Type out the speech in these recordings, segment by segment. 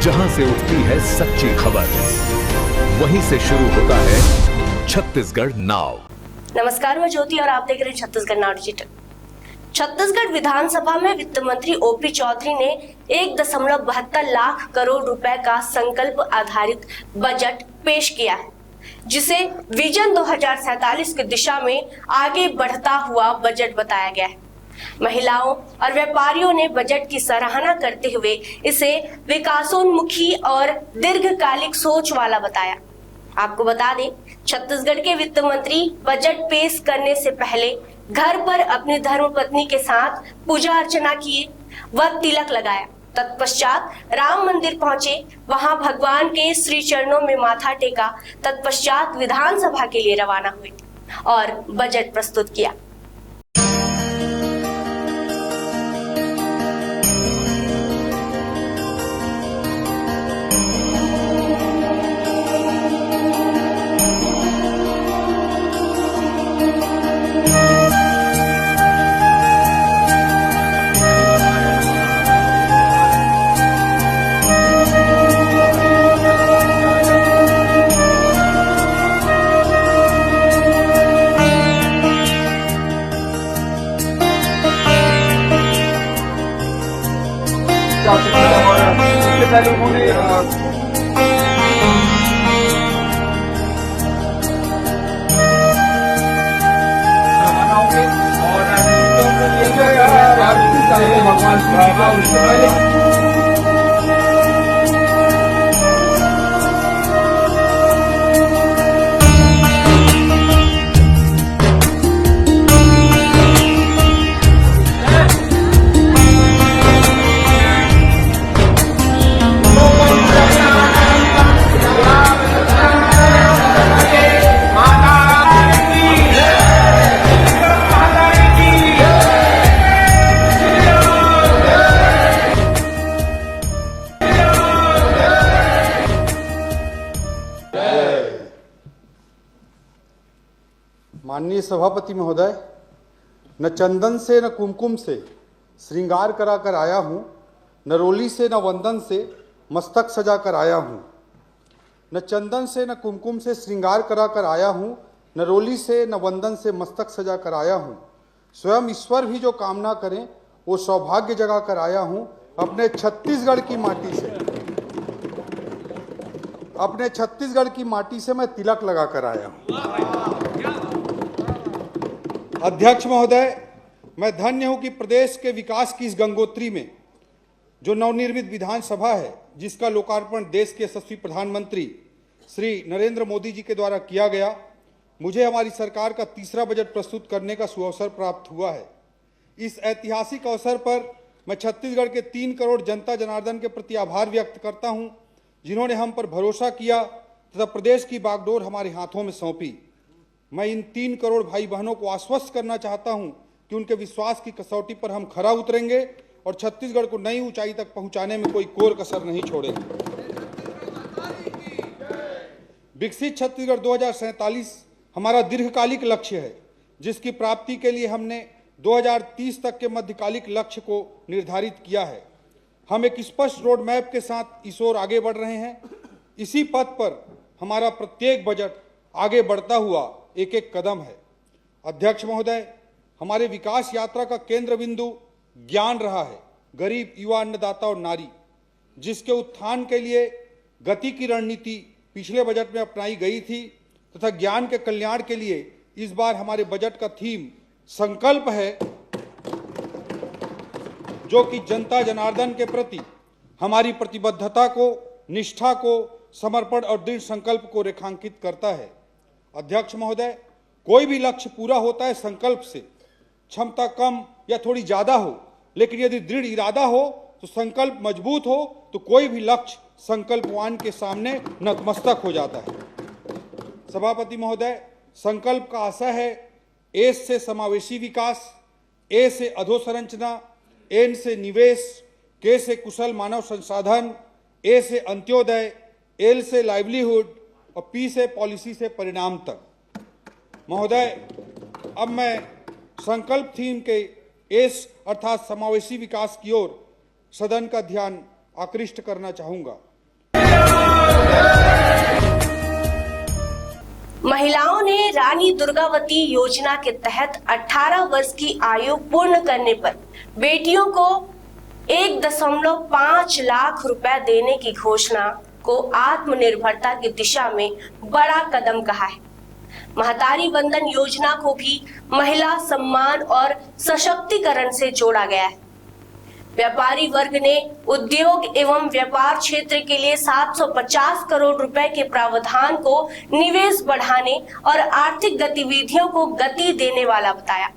जहां से उठती है सच्ची खबर, वहीं से शुरू होता है छत्तीसगढ़ नाउ। नमस्कार, मैं ज्योति और आप देख रहे हैं छत्तीसगढ़ नाउ डिजिटल। छत्तीसगढ़ विधानसभा में वित्त मंत्री ओपी चौधरी ने 1.72 लाख करोड़ रुपए का संकल्प आधारित बजट पेश किया है, जिसे विजन 2047 की दिशा में आगे बढ़ता हुआ बजट बताया गया है। महिलाओं और व्यापारियों ने बजट की सराहना करते हुए इसे विकासोन्मुखी और दीर्घकालिक सोच वाला बताया। आपको बता दें, छत्तीसगढ़ के वित्त मंत्री बजट पेश करने से पहले घर पर अपनी धर्मपत्नी के साथ पूजा अर्चना किए व तिलक लगाया। तत्पश्चात राम मंदिर पहुंचे, वहां भगवान के श्री चरणों में माथा टेका। तत्पश्चात विधानसभा के लिए रवाना हुए और बजट प्रस्तुत किया। सबसे पहले उन्होंने भगवान उससे पहले माननीय सभापति महोदय, न चंदन से न कुमकुम से श्रृंगार करा कर आया हूँ, न रोली से न वंदन से मस्तक सजा कर आया हूँ। न चंदन से न कुमकुम से श्रृंगार करा कर आया हूँ, न रोली से न वंदन से मस्तक सजा कर आया हूँ। स्वयं ईश्वर भी जो कामना करें वो सौभाग्य जगा कर आया हूँ। अपने छत्तीसगढ़ की माटी से मैं तिलक लगा कर आया हूँ। अध्यक्ष महोदय, मैं धन्य हूं कि प्रदेश के विकास की इस गंगोत्री में जो नवनिर्मित विधानसभा है, जिसका लोकार्पण देश के यशस्वी प्रधानमंत्री श्री नरेंद्र मोदी जी के द्वारा किया गया, मुझे हमारी सरकार का तीसरा बजट प्रस्तुत करने का सुअवसर प्राप्त हुआ है। इस ऐतिहासिक अवसर पर मैं छत्तीसगढ़ के 3 करोड़ जनता जनार्दन के प्रति आभार व्यक्त करता हूं, जिन्होंने हम पर भरोसा किया तथा प्रदेश की बागडोर हमारे हाथों में सौंपी। मैं इन 3 करोड़ भाई बहनों को आश्वस्त करना चाहता हूं कि उनके विश्वास की कसौटी पर हम खरा उतरेंगे और छत्तीसगढ़ को नई ऊंचाई तक पहुंचाने में कोई कोर कसर नहीं छोड़ेंगे। विकसित छत्तीसगढ़ 2047 हमारा दीर्घकालिक लक्ष्य है, जिसकी प्राप्ति के लिए हमने 2030 तक के मध्यकालिक लक्ष्य को निर्धारित किया है। हम एक स्पष्ट रोड मैप के साथ इस ओर आगे बढ़ रहे हैं। इसी पथ पर हमारा प्रत्येक बजट आगे बढ़ता हुआ एक एक कदम है। अध्यक्ष महोदय, हमारे विकास यात्रा का केंद्र बिंदु ज्ञान रहा है, गरीब, युवा, अन्नदाता और नारी, जिसके उत्थान के लिए गति की रणनीति पिछले बजट में अपनाई गई थी तथा ज्ञान के कल्याण के लिए इस बार हमारे बजट का थीम संकल्प है, जो कि जनता जनार्दन के प्रति हमारी प्रतिबद्धता को, निष्ठा को, समर्पण और दृढ़ संकल्प को रेखांकित करता है। अध्यक्ष महोदय, कोई भी लक्ष्य पूरा होता है संकल्प से। क्षमता कम या थोड़ी ज्यादा हो, लेकिन यदि दृढ़ इरादा हो तो संकल्प मजबूत हो तो कोई भी लक्ष्य संकल्पवान के सामने नतमस्तक हो जाता है। सभापति महोदय, संकल्प का आशय है एस से समावेशी विकास, ए से अधोसंरचना, एन से निवेश, के से कुशल मानव संसाधन, ए से अंत्योदय, एल से लाइवलीहुड और पी से पॉलिसी से परिणाम तक। महोदय, अब मैं संकल्प थीम के एस अर्थात समावेशी विकास की ओर सदन का ध्यान आकृष्ट करना चाहूँगा। महिलाओं ने रानी दुर्गावती योजना के तहत 18 वर्ष की आयु पूर्ण करने पर बेटियों को 1.5 लाख रुपए देने की घोषणा को आत्मनिर्भरता की दिशा में बड़ा कदम कहा है। महतारी वंदन योजना को भी महिला सम्मान और सशक्तिकरण से जोड़ा गया है। व्यापारी वर्ग ने उद्योग एवं व्यापार क्षेत्र के लिए 750 करोड़ रुपए के प्रावधान को निवेश बढ़ाने और आर्थिक गतिविधियों को गति देने वाला बताया।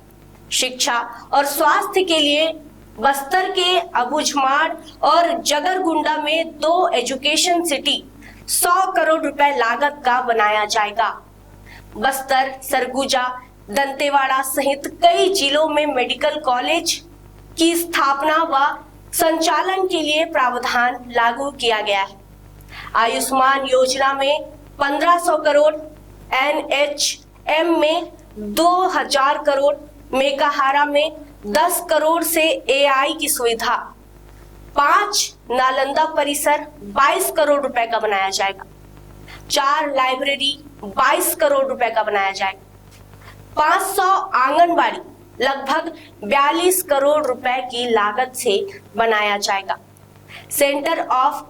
शिक्षा और स्वास्थ्य के लिए बस्तर के अबूझमाड़ और जगरगुंडा में 2 एजुकेशन सिटी 100 करोड़ रुपए लागत का बनाया जाएगा। बस्तर, सरगुजा, दंतेवाड़ा सहित कई जिलों में मेडिकल कॉलेज की स्थापना व संचालन के लिए प्रावधान लागू किया गया है। आयुष्मान योजना में 1500 करोड़, NHM में 2000 करोड़, मेकाहारा में 10 करोड़ से AI की सुविधा, 5 नालंदा परिसर 22 करोड़ रुपए का बनाया जाएगा। 4 लाइब्रेरी 22 करोड़ रुपए का बनाया जाएगा। 500 आंगनबाड़ी लगभग 42 करोड़ रुपए की लागत से बनाया जाएगा। सेंटर ऑफ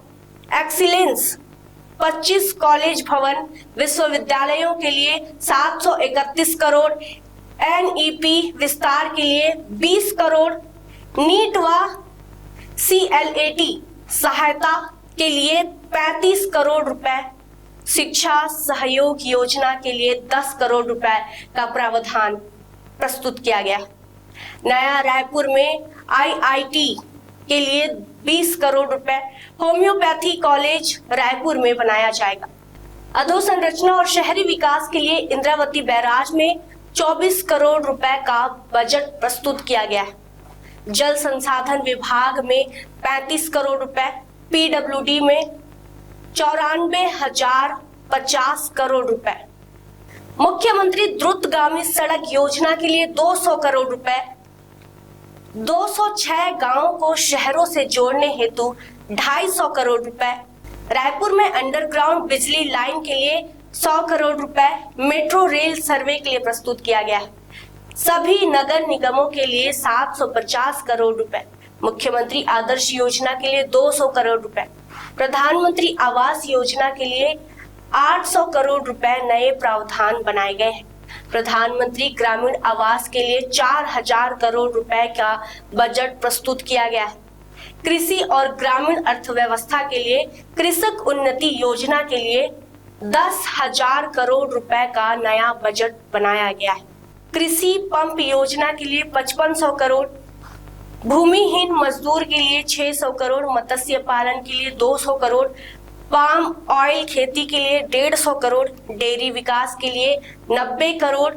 एक्सीलेंस 25 कॉलेज भवन विश्वविद्यालयों के लिए 731 करोड़, NEP विस्तार के लिए 20 करोड़, नीट व CLAT सहायता के लिए 35 करोड़ रुपए, शिक्षा सहयोग योजना के लिए 10 करोड़ रुपए का प्रावधान प्रस्तुत किया गया। नया रायपुर में IIT के लिए 20 करोड़ रुपए, होम्योपैथी कॉलेज रायपुर में बनाया जाएगा। अधोसंरचना और शहरी विकास के लिए इंद्रावती बैराज में 24 करोड़ रुपए का बजट प्रस्तुत किया गया है। जल संसाधन विभाग में 35 करोड़ रुपए, PWD में 94,050 करोड़ रुपए, मुख्यमंत्री द्रुतगामी सड़क योजना के लिए 200 करोड़ रुपए, 206 गांवों को शहरों से जोड़ने हेतु 250 करोड़ रुपए, रायपुर में अंडरग्राउंड बिजली लाइन के लिए 100 करोड़ रुपए, मेट्रो रेल सर्वे के लिए प्रस्तुत किया गया है। सभी नगर निगमों के लिए 750 करोड़ रुपए, मुख्यमंत्री आदर्श योजना के लिए 200 करोड़ रुपए, प्रधानमंत्री आवास योजना के लिए 800 करोड़ रुपए नए प्रावधान बनाए गए हैं। प्रधानमंत्री ग्रामीण आवास के लिए 4000 करोड़ रुपए का बजट प्रस्तुत किया गया है। कृषि और ग्रामीण अर्थव्यवस्था के लिए कृषक उन्नति योजना के लिए 10,000 करोड़ रुपए का नया बजट बनाया गया है। कृषि पंप योजना के लिए 5500 करोड़, भूमिहीन मजदूर के लिए 600 करोड़, मत्स्य पालन के लिए 200 करोड़, पाम ऑयल खेती के लिए 150 करोड़, डेयरी विकास के लिए 90 करोड़,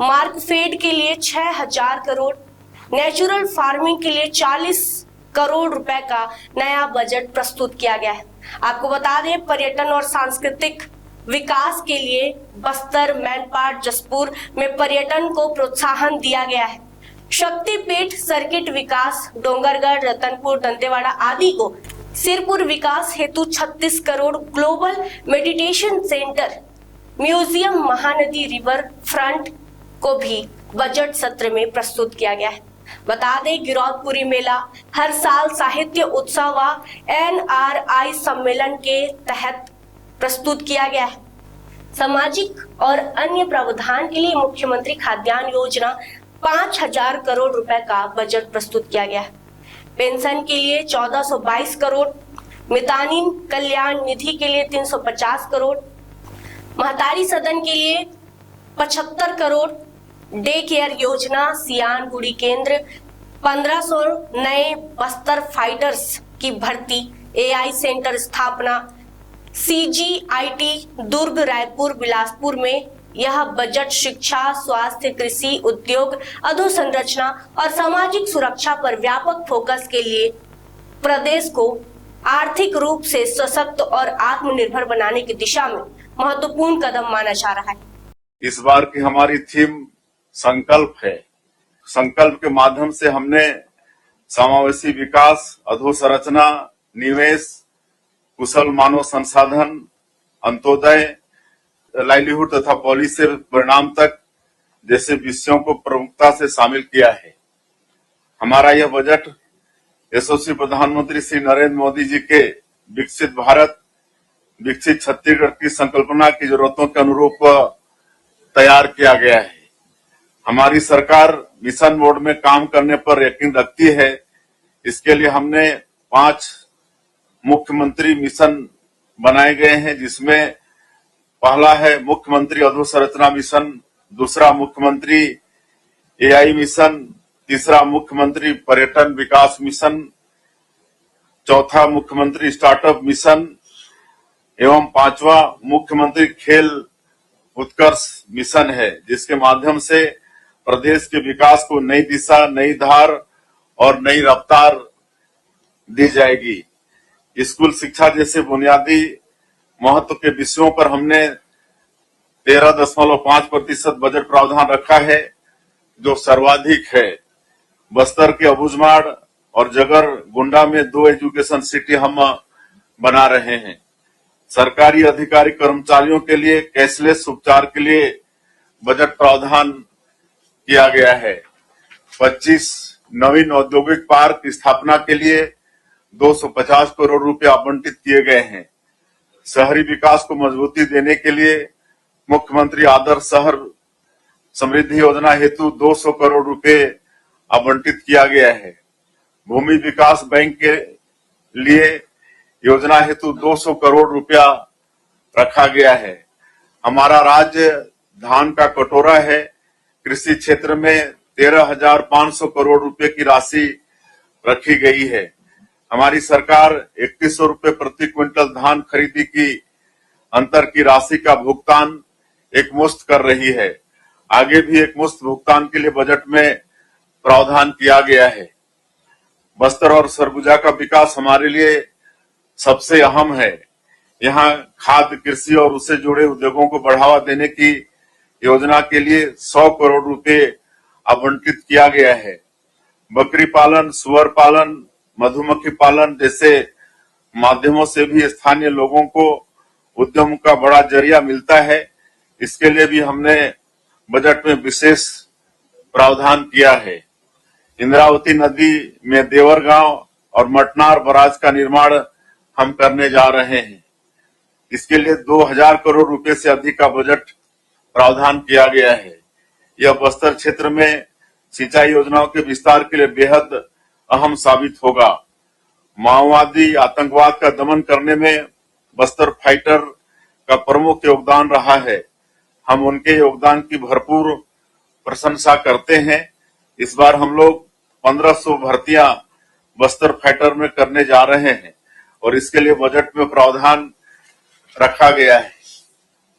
मार्कफेड के लिए 6000 करोड़, नेचुरल फार्मिंग के लिए 40 करोड़ रुपए का नया बजट प्रस्तुत किया गया है। आपको बता दें, पर्यटन और सांस्कृतिक विकास के लिए बस्तर, मैनपाट, जसपुर में पर्यटन को प्रोत्साहन दिया गया है। शक्तिपीठ सर्किट विकास, डोंगरगढ़, रतनपुर, दंतेवाड़ा आदि को सिरपुर विकास हेतु 36 crore, global meditation centre, museum, Mahanadi river front को भी बजट सत्र में प्रस्तुत किया गया है। बता दें, गिरौदपुरी मेला हर साल साहित्य उत्सव व NRI सम्मेलन के तहत प्रस्तुत किया गया है। सामाजिक और अन्य प्रावधान के लिए मुख्यमंत्री खाद्यान्न योजना 5000 करोड़ रुपए का बजट प्रस्तुत किया गया है। पेंशन के लिए 1422 करोड़, मितानिन कल्याण निधि के लिए 350 करोड़, महतारी सदन के लिए 75 करोड़, डे केयर योजना, सियान गुड़ी केंद्र, 1500 नए बस्तर फाइटर्स की भर्ती, AI सेंटर स्थापना, CGIT दुर्ग, रायपुर, बिलासपुर में यह बजट शिक्षा, स्वास्थ्य, कृषि, उद्योग, अधोसंरचना और सामाजिक सुरक्षा पर व्यापक फोकस के लिए प्रदेश को आर्थिक रूप से सशक्त और आत्मनिर्भर बनाने की दिशा में महत्वपूर्ण कदम माना जा रहा है। इस बार की हमारी थीम संकल्प है। संकल्प के माध्यम से हमने समावेशी विकास, अधोसंरचना, निवेश, कुशल मानव संसाधन, अंत्योदय लाइवलीहुड तथा पॉलिसी से परिणाम तक जैसे विषयों को प्रमुखता से शामिल किया है। हमारा यह बजट यशस्वी प्रधानमंत्री श्री नरेंद्र मोदी जी के विकसित भारत विकसित छत्तीसगढ़ की संकल्पना की जरूरतों के अनुरूप तैयार किया गया है। हमारी सरकार मिशन मोड में काम करने पर यकीन रखती है। इसके लिए हमने 5 मुख्यमंत्री मिशन बनाए गए हैं, जिसमें पहला है मुख्यमंत्री अधोसंरचना मिशन, दूसरा मुख्यमंत्री एआई मिशन, तीसरा मुख्यमंत्री पर्यटन विकास मिशन, चौथा मुख्यमंत्री स्टार्टअप मिशन एवं 5वां मुख्यमंत्री खेल उत्कर्ष मिशन है, जिसके माध्यम से प्रदेश के विकास को नई दिशा, नई धार और नई रफ्तार दी जाएगी। स्कूल शिक्षा जैसे बुनियादी महत्व के विषयों पर हमने 13.5% बजट प्रावधान रखा है, जो सर्वाधिक है। बस्तर के अबूझमाड़ और जगर गुंडा में 2 एजुकेशन सिटी हम बना रहे हैं। सरकारी अधिकारी कर्मचारियों के लिए कैशलेस उपचार के लिए बजट प्रावधान किया गया है। 25 नवीन औद्योगिक पार्क की स्थापना के लिए 250 करोड़ रुपए आवंटित किए गए हैं। शहरी विकास को मजबूती देने के लिए मुख्यमंत्री आदर्श शहर समृद्धि योजना हेतु 200 करोड़ रुपए आवंटित किया गया है। भूमि विकास बैंक के लिए योजना हेतु 200 करोड़ रुपया रखा गया है। हमारा राज्य धान का कटोरा है। कृषि क्षेत्र में 13,500 करोड़ रुपए की राशि रखी गई है। हमारी सरकार 3100 रुपए प्रति क्विंटल धान खरीदी की अंतर की राशि का भुगतान एकमुश्त कर रही है। आगे भी एकमुश्त भुगतान के लिए बजट में प्रावधान किया गया है। बस्तर और सरगुजा का विकास हमारे लिए सबसे अहम है। यहाँ खाद्य, कृषि और उससे जुड़े उद्योगों को बढ़ावा देने की योजना के लिए 100 करोड़ रुपए आवंटित किया गया है। बकरी पालन, सुअर पालन, मधुमक्खी पालन जैसे माध्यमों से भी स्थानीय लोगों को उद्यम का बड़ा जरिया मिलता है। इसके लिए भी हमने बजट में विशेष प्रावधान किया है। इंद्रावती नदी में देवर गांव और मटनार बराज का निर्माण हम करने जा रहे हैं। इसके लिए 2000 करोड़ रुपए से अधिक का बजट प्रावधान किया गया है। यह बस्तर क्षेत्र में सिंचाई योजनाओं के विस्तार के लिए बेहद अहम साबित होगा। माओवादी आतंकवाद का दमन करने में बस्तर फाइटर का प्रमुख योगदान रहा है। हम उनके योगदान की भरपूर प्रशंसा करते हैं। इस बार हम लोग 1500 भर्तियां बस्तर फाइटर में करने जा रहे हैं और इसके लिए बजट में प्रावधान रखा गया है।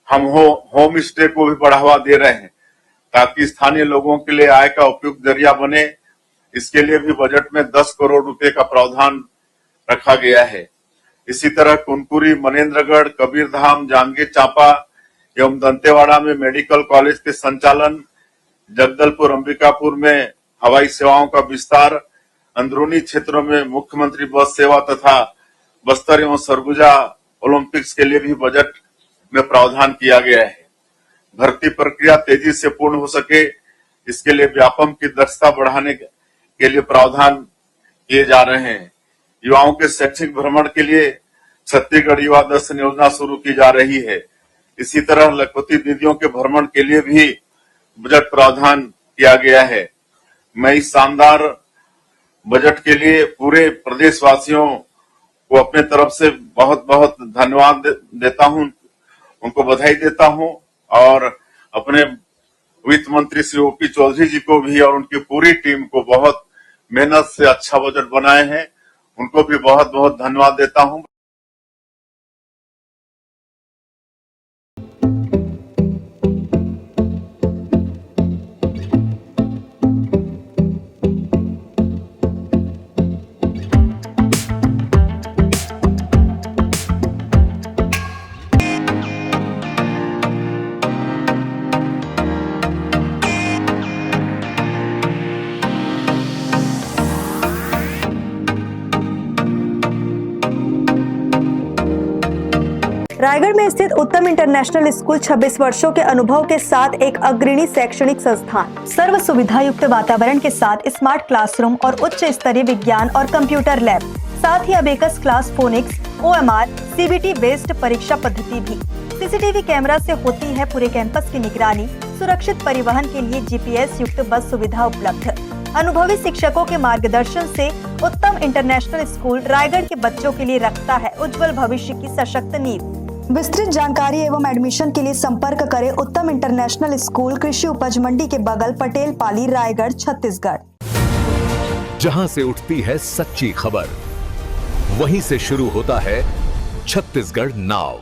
हम होम स्टे को भी बढ़ावा दे रहे हैं ताकि स्थानीय लोगों के लिए आय का उपयुक्त जरिया बने। इसके लिए भी बजट में 10 करोड़ रुपए का प्रावधान रखा गया है। इसी तरह कुनकुरी, मनेन्द्रगढ़, कबीरधाम, जांजगीर चांपा एवं दंतेवाड़ा में मेडिकल कॉलेज के संचालन, जगदलपुर, अंबिकापुर में हवाई सेवाओं का विस्तार, अंदरूनी क्षेत्रों में मुख्यमंत्री बस सेवा तथा बस्तर एवं सरगुजा ओलंपिक्स के लिए भी बजट में प्रावधान किया गया है। भर्ती प्रक्रिया तेजी से पूर्ण हो सके, इसके लिए व्यापम की दक्षता बढ़ाने के लिए प्रावधान किए जा रहे हैं। युवाओं के शैक्षिक भ्रमण के लिए छत्तीसगढ़ युवा दर्शन योजना शुरू की जा रही है। इसी तरह लखपति दीदियों के भ्रमण के लिए भी बजट प्रावधान किया गया है। मैं इस शानदार बजट के लिए पूरे प्रदेशवासियों को अपने तरफ से बहुत बहुत धन्यवाद देता हूं, उनको बधाई देता हूं और अपने वित्त मंत्री श्री ओपी चौधरी जी को भी और उनकी पूरी टीम को बहुत मेहनत से अच्छा बजट बनाए हैं, उनको भी बहुत बहुत धन्यवाद देता हूं। रायगढ़ में स्थित उत्तम इंटरनेशनल स्कूल 26 वर्षों के अनुभव के साथ एक अग्रणी शैक्षणिक संस्थान, सर्व सुविधा युक्त वातावरण के साथ स्मार्ट क्लासरूम और उच्च स्तरीय विज्ञान और कंप्यूटर लैब, साथ ही abacus class, phonics, OMR, CBT based परीक्षा पद्धति भी। CCTV कैमरा से होती है पूरे कैंपस की निगरानी। सुरक्षित परिवहन के लिए GPS युक्त बस सुविधा उपलब्ध। अनुभवी शिक्षकों के मार्गदर्शन से उत्तम इंटरनेशनल स्कूल रायगढ़ के बच्चों के लिए रखता है उज्जवल भविष्य की सशक्त नींव। विस्तृत जानकारी एवं एडमिशन के लिए संपर्क करें उत्तम इंटरनेशनल स्कूल, कृषि उपज मंडी के बगल, पटेल पाली, रायगढ़, छत्तीसगढ़। जहां से उठती है सच्ची खबर, वहीं से शुरू होता है छत्तीसगढ़ नाव।